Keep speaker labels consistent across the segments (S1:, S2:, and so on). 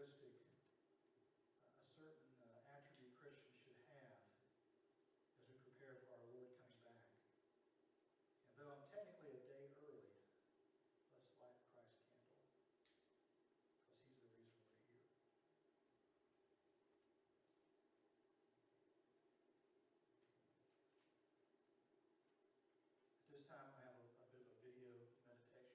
S1: characteristic, a certain attribute Christians should have as we prepare for our Lord coming back. And though I'm technically a day early, let's light Christ's candle, because He's the reason we're here. At this time, I have a bit of a video meditation.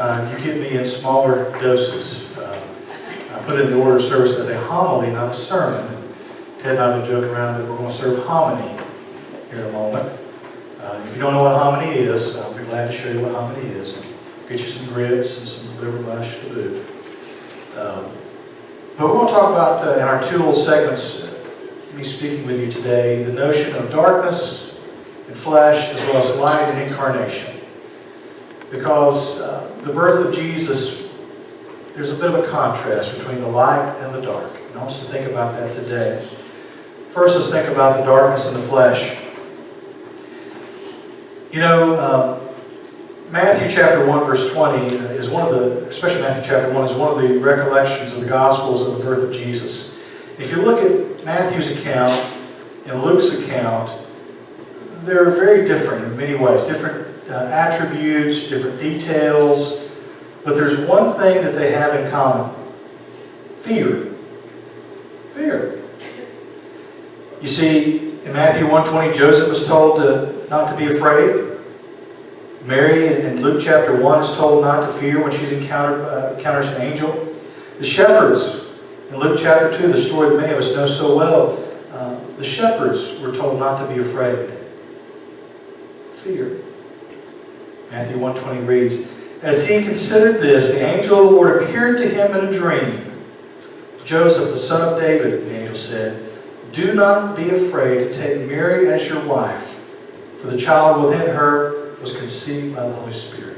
S1: you get me in smaller doses. I put it in the order of service as a homily, not a sermon. Ted and I have been joking around that we're going to serve hominy here in a moment. If you don't know what hominy is, I'll be glad to show you what hominy is. Get you some grits and some liver mush to boot. But we're going to talk about, in our two little segments, me speaking with you today, the notion of darkness and flesh as well as light and incarnation. Because the birth of Jesus, there's a bit of a contrast between the light and the dark. And I want us to think about that today. First, let's think about the darkness and the flesh. You know, Matthew chapter 1 verse 20 is one of the, especially Matthew chapter 1, is one of the recollections of the Gospels of the birth of Jesus. If you look at Matthew's account and Luke's account, they're very different in many ways, different attributes, different details, but there's one thing that they have in common: fear. Fear. You see, in Matthew 1:20, Joseph was told not to be afraid. Mary in Luke chapter 1 is told not to fear when she encounters an angel. The shepherds in Luke chapter 2, the story that many of us know so well, the shepherds were told not to be afraid. Fear. Matthew 1:20 reads, "As he considered this, the angel of the Lord appeared to him in a dream. Joseph, the son of David," the angel said, "do not be afraid to take Mary as your wife, for the child within her was conceived by the Holy Spirit."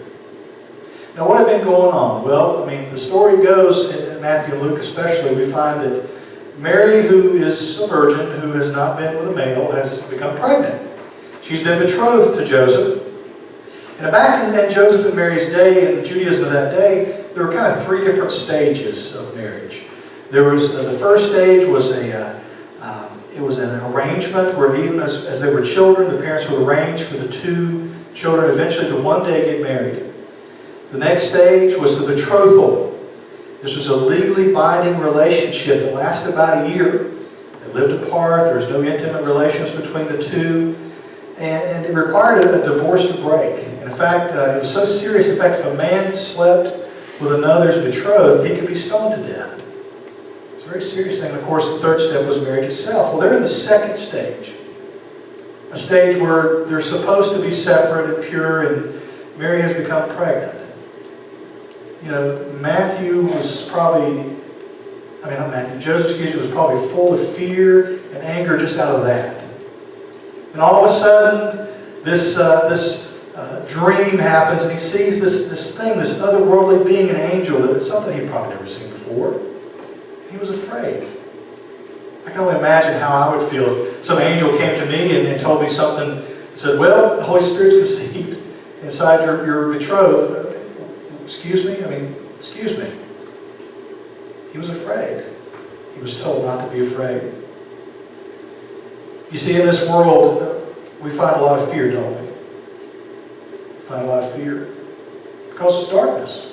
S1: Now, what had been going on? Well, I mean, the story goes, in Matthew and Luke especially, we find that Mary, who is a virgin, who has not been with a male, has become pregnant. She's been betrothed to Joseph. And back in Joseph and Mary's day, in Judaism of that day, there were kind of three different stages of marriage. There was, the first stage was it was an arrangement where even as they were children, the parents would arrange for the two children eventually to one day get married. The next stage was the betrothal. This was a legally binding relationship that lasted about a year. They lived apart. There was no intimate relations between the two. And it required a divorce to break. And in fact, it was so serious, in fact, if a man slept with another's betrothed, he could be stoned to death. It's a very serious thing. And of course, the third step was marriage itself. Well, they're in the second stage. A stage where they're supposed to be separate and pure, and Mary has become pregnant. You know, Joseph, was probably full of fear and anger just out of that. And all of a sudden, this dream happens, and he sees this thing, this otherworldly being, an angel, that is something he'd probably never seen before. He was afraid. I can only imagine how I would feel if some angel came to me and told me something, said, "Well, the Holy Spirit's conceived inside your betrothed." Excuse me? He was afraid. He was told not to be afraid. You see, in this world, we find a lot of fear, don't we? We find a lot of fear because it's darkness.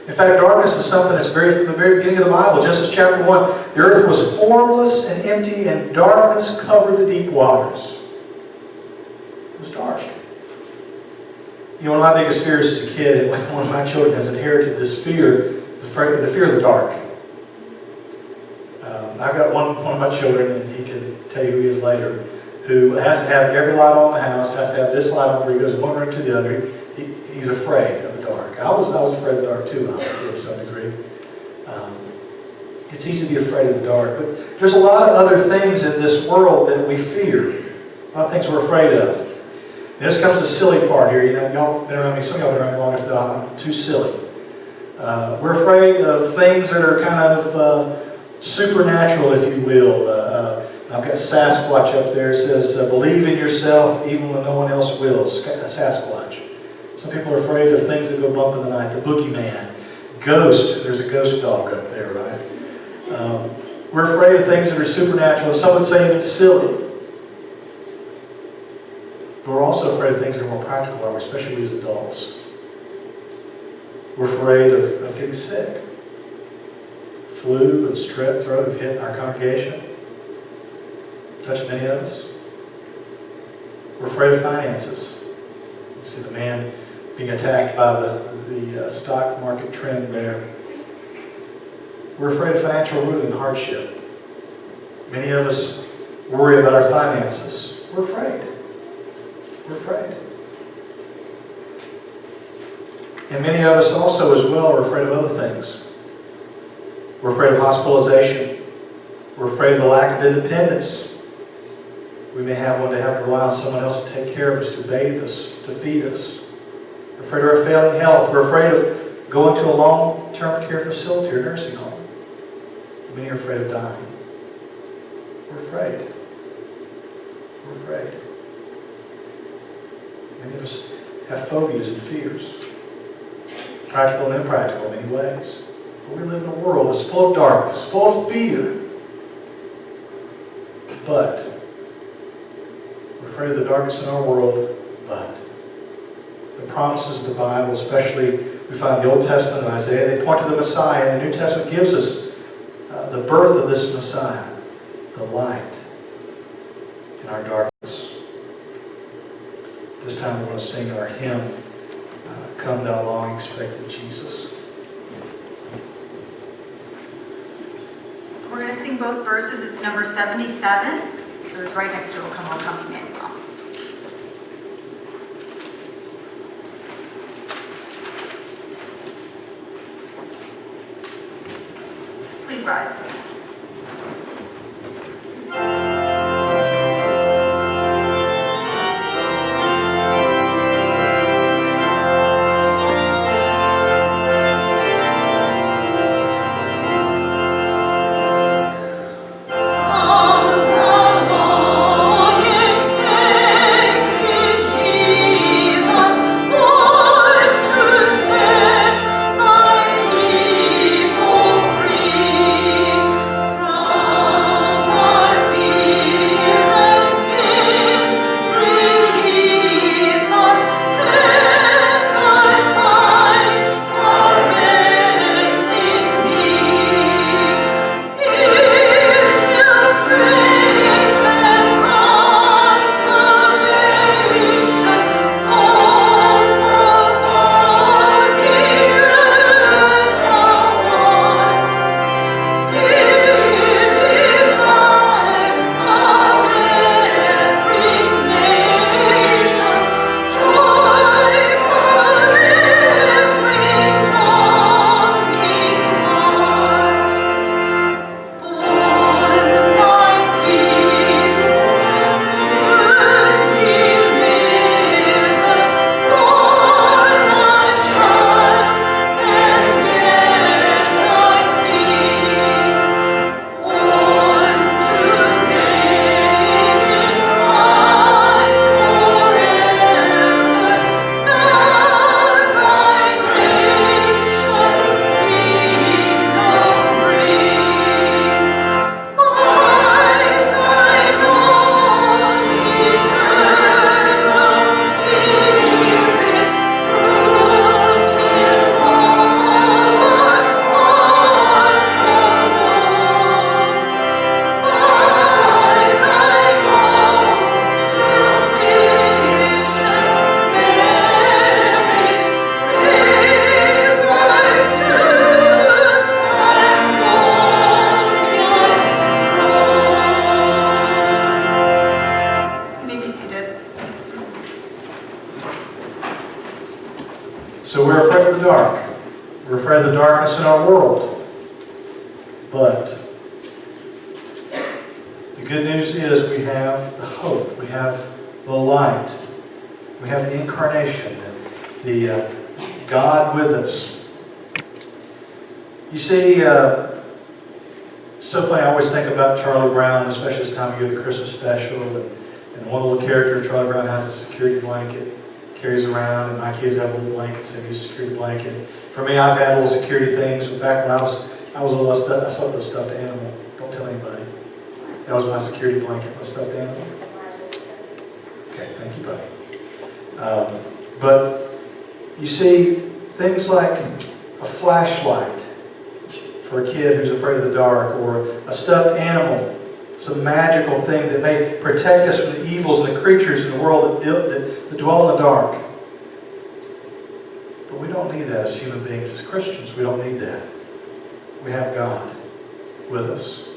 S1: In fact, darkness is something that's from the very beginning of the Bible. Genesis chapter 1, the earth was formless and empty, and darkness covered the deep waters. It was dark. You know, one of my biggest fears as a kid, and one of my children has inherited this fear, the fear of the dark. I've got one of my children, and he can tell you who he is later, who has to have every light on in the house, has to have this light on where he goes from one room to the other. He's afraid of the dark. I was afraid of the dark too when I was a kid to some degree. It's easy to be afraid of the dark, but there's a lot of other things in this world that we fear. A lot of things we're afraid of. And this comes to the silly part here. You know, y'all been around me. Some of y'all been around me long enough that I'm too silly. We're afraid of things that are kind of supernatural, if you will. I've got Sasquatch up there. It says, "Believe in yourself even when no one else will." Sasquatch. Some people are afraid of things that go bump in the night. The boogeyman. Ghost. There's a ghost dog up there, right? We're afraid of things that are supernatural. Some would say even silly. But we're also afraid of things that are more practical, aren't we? Especially as adults. We're afraid of getting sick. Flu and strep throat have hit our congregation. Touched many of us. We're afraid of finances. You see the man being attacked by the stock market trend there. We're afraid of financial ruin and hardship. Many of us worry about our finances. We're afraid. We're afraid. And many of us also as well are afraid of other things. We're afraid of hospitalization. We're afraid of the lack of independence. We may have one day have to rely on someone else to take care of us, to bathe us, to feed us. We're afraid of our failing health. We're afraid of going to a long-term care facility or nursing home. Many are afraid of dying. We're afraid. We're afraid. Many of us have phobias and fears, practical and impractical in many ways. But we live in a world that's full of darkness, full of fear. But we're afraid of the darkness in our world, but the promises of the Bible, especially we find the Old Testament of Isaiah, they point to the Messiah, and the New Testament gives us the birth of this Messiah, the light in our darkness. This time we're going to sing our hymn, Come Thou Long Expected Jesus.
S2: We're going to sing both verses. It's number 77. Those right next to it will come on Come Emmanuel. Please rise.
S1: So we're afraid of the dark. We're afraid of the darkness in our world. But the good news is we have the hope. We have the light. We have the incarnation, the God with us. You see, so funny, I always think about Charlie Brown, especially this time of year, the Christmas special, and one little character, Charlie Brown, has a security blanket, carries around, and my kids have little blankets, they use a security blanket. For me, I've had little security things. Back when I was a little, I slept with a stuffed animal. Don't tell anybody. That was my security blanket, my stuffed animal. Okay, thank you, buddy. But you see, things like a flashlight for a kid who's afraid of the dark, or a stuffed animal, some magical thing that may protect us from the evils and the creatures in the world that dwell in the dark. But we don't need that as human beings, as Christians. We don't need that. We have God with us.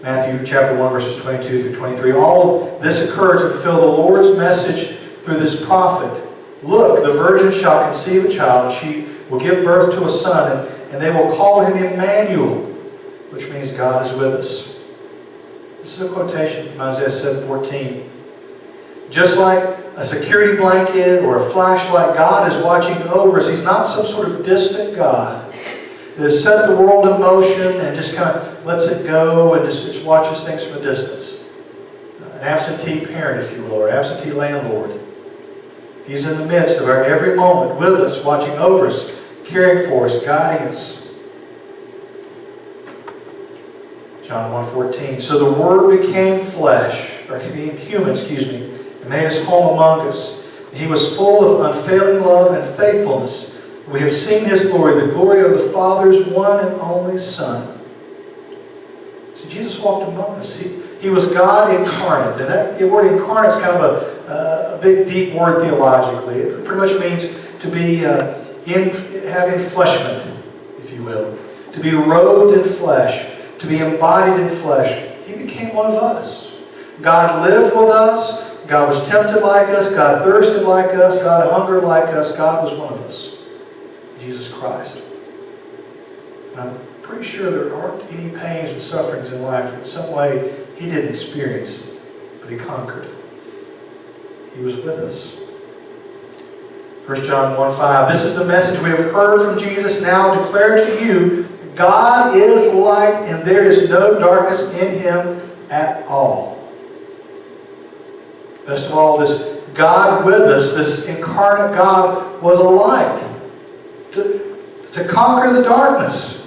S1: Matthew chapter 1, verses 22 through 23. All of this occurred to fulfill the Lord's message through this prophet. Look, the virgin shall conceive a child, and she will give birth to a son, and they will call him Emmanuel, which means God is with us. This is a quotation from Isaiah 7:14. Just like a security blanket or a flashlight, God is watching over us. He's not some sort of distant God that has set the world in motion and just kind of lets it go and just watches things from a distance. An absentee parent, if you will, or absentee landlord. He's in the midst of our every moment with us, watching over us, caring for us, guiding us. John 1:14. So the Word became flesh, or became human, and made his home among us. He was full of unfailing love and faithfulness. We have seen his glory, the glory of the Father's one and only Son. See, Jesus walked among us. He was God incarnate. And that word incarnate is kind of a big, deep word theologically. It pretty much means to be have enfleshment, if you will. To be robed in flesh. To be embodied in flesh. He became one of us. God lived with us. God was tempted like us. God thirsted like us. God hungered like us. God was one of us. Jesus Christ. And I'm pretty sure there aren't any pains and sufferings in life that in some way he didn't experience, but he conquered. He was with us. 1 John 1:5. This is the message we have heard from Jesus, now declare to you, God is light and there is no darkness in him at all. Best of all, this God with us, this incarnate God, was a light to conquer the darkness.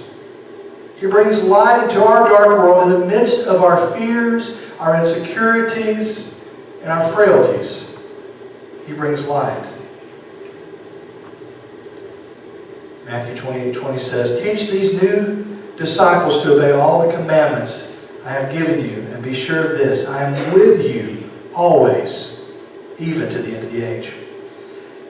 S1: He brings light into our dark world in the midst of our fears, our insecurities, and our frailties. He brings light. Matthew 28:20 says, teach these new disciples to obey all the commandments I have given you, and be sure of this, I am with you always, even to the end of the age.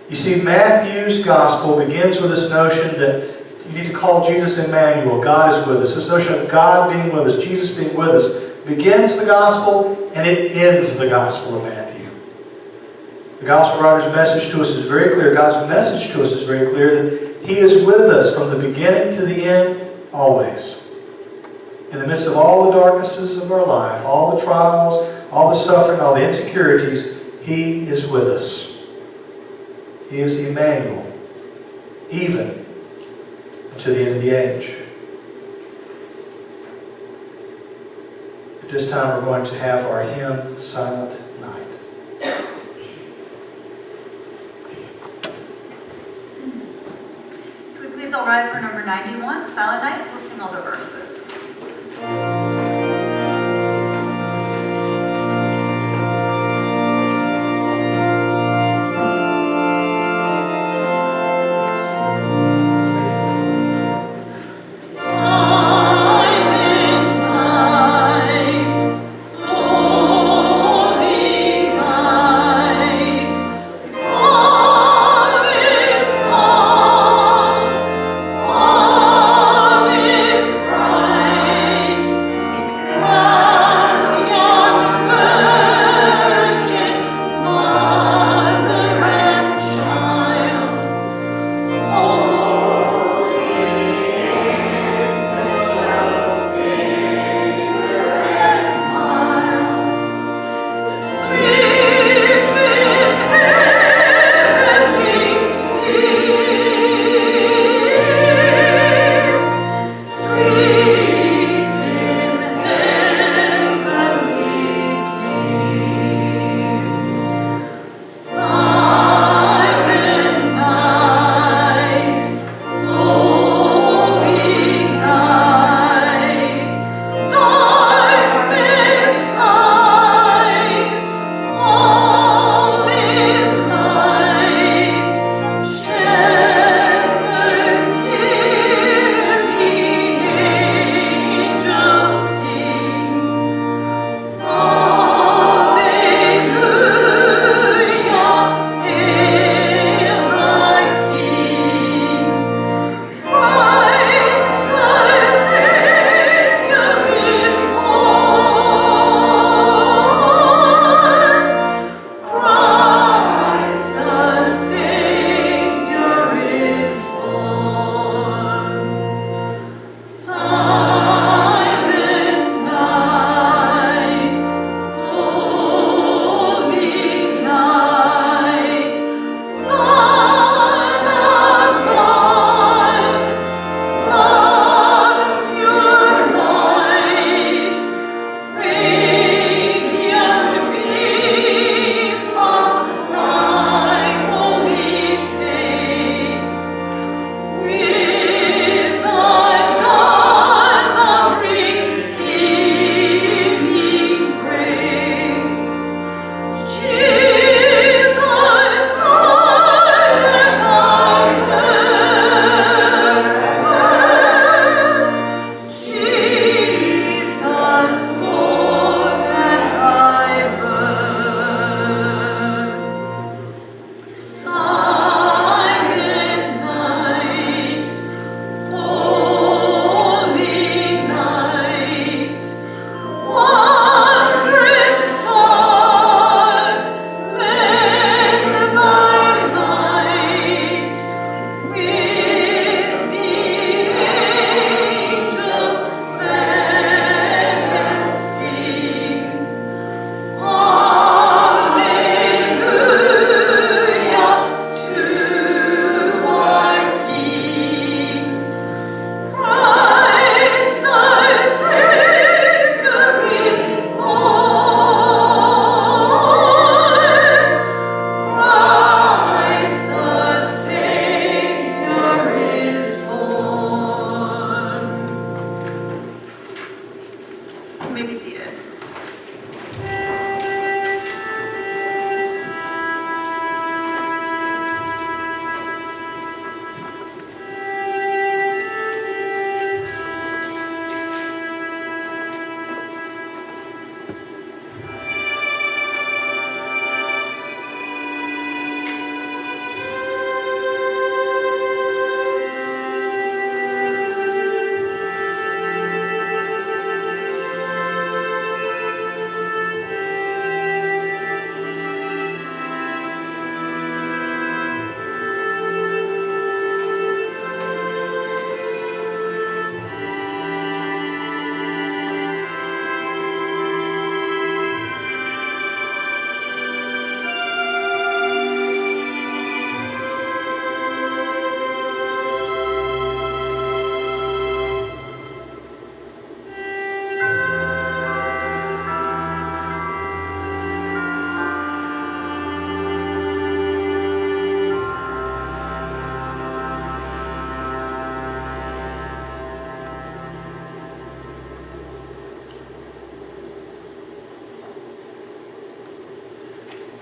S1: You see, Matthew's gospel begins with this notion that you need to call Jesus Emmanuel. God is with us. This notion of God being with us, Jesus being with us, begins the gospel and it ends the gospel of Matthew. The gospel writer's message to us is very clear. God's message to us is very clear that he is with us from the beginning to the end, always. In the midst of all the darknesses of our life, all the trials, all the suffering, all the insecurities, he is with us. He is Emmanuel, even to the end of the age. At this time we're going to have our hymn, Silent Night.
S2: Could we please all rise for number 91, Silent Night? We'll sing all the verses.
S3: Christ.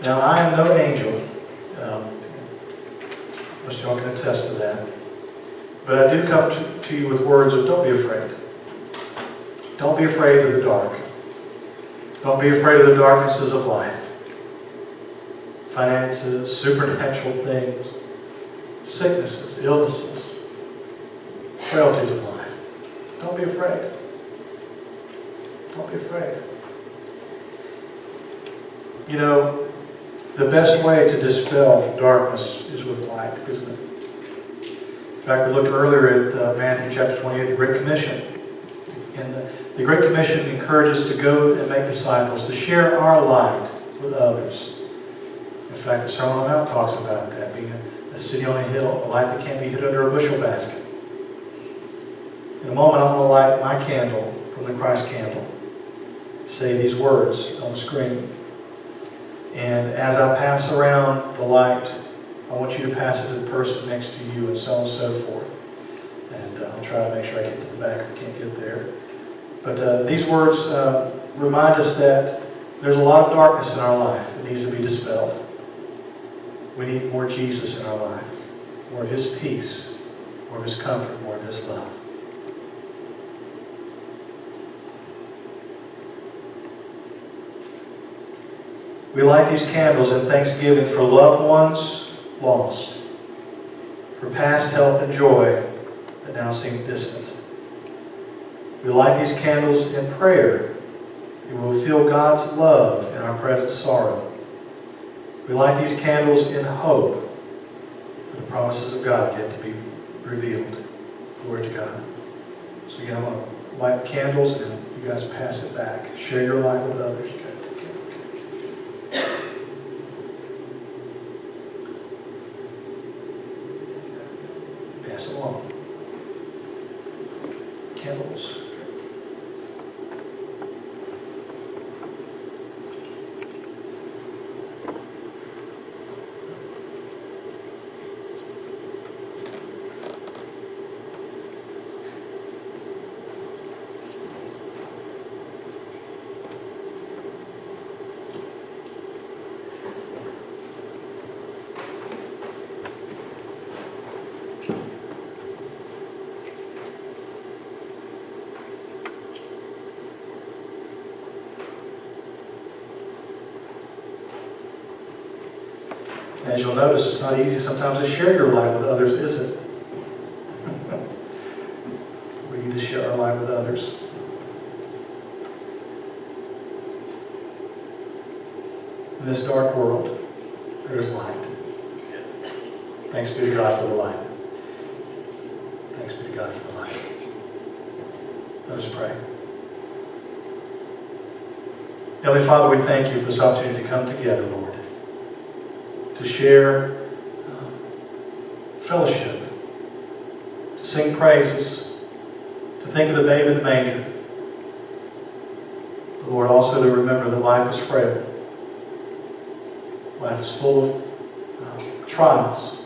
S1: Now, I am no angel. Most y'all can attest to that. But I do come to you with words of don't be afraid. Don't be afraid of the dark. Don't be afraid of the darknesses of life. Finances, supernatural things, sicknesses, illnesses, frailties of life. Don't be afraid. Don't be afraid. You know, the best way to dispel darkness is with light, isn't it? In fact, we looked earlier at Matthew chapter 28, the Great Commission. And the Great Commission encourages us to go and make disciples, to share our light with others. In fact, the Sermon on the Mount talks about that, being a city on a hill, a light that can't be hid under a bushel basket. In a moment, I'm going to light my candle from the Christ candle. Say these words on the screen. And as I pass around the light, I want you to pass it to the person next to you, and so on and so forth. And I'll try to make sure I get to the back if I can't get there. But these words remind us that there's a lot of darkness in our life that needs to be dispelled. We need more Jesus in our life, more of His peace, more of His comfort, more of His love. We light these candles in thanksgiving for loved ones lost, for past health and joy that now seem distant. We light these candles in prayer that we will feel God's love in our present sorrow. We light these candles in hope for the promises of God yet to be revealed. Glory to God. So again, I'm going to light candles and you guys pass it back. Share your light with others. Pass it along. Candles. As you'll notice, it's not easy sometimes to share your light with others, is it? We need to share our light with others. In this dark world, there is light. Thanks be to God for the light. Thanks be to God for the light. Let us pray. Heavenly Father, we thank you for this opportunity to come together, Lord, to share fellowship, to sing praises, to think of the babe in the manger. But Lord, also to remember that life is frail. Life is full of trials.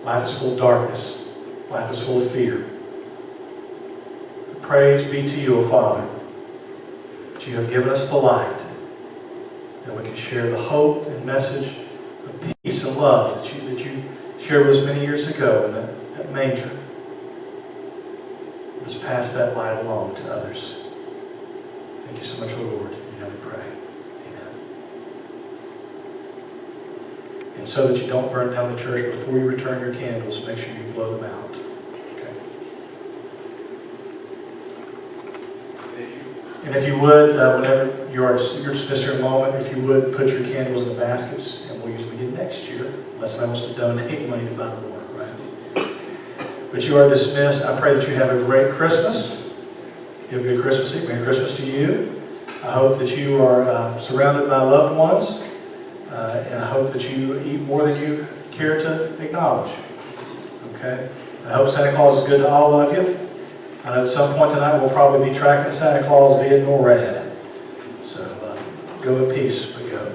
S1: Life is full of darkness. Life is full of fear. But praise be to you, O Father, that you have given us the light, that we can share the hope and message of peace and love that you shared with us many years ago in that manger. Let us pass that light along to others. Thank you so much, O Lord. In your name we pray. Amen. And so that you don't burn down the church before you return your candles, make sure you blow them out. Okay. And if you would, whenever you're dismissed here in a moment, if you would put your candles in the baskets, and we'll usually get next year, unless somebody wants to donate money to buy more, right? But you are dismissed. I pray that you have a great Christmas. You have a good Christmas Eve. Merry Christmas to you. I hope that you are surrounded by loved ones, and I hope that you eat more than you care to acknowledge. Okay? I hope Santa Claus is good to all of you. I know at some point tonight we'll probably be tracking Santa Claus via NORAD. So go in peace, but go.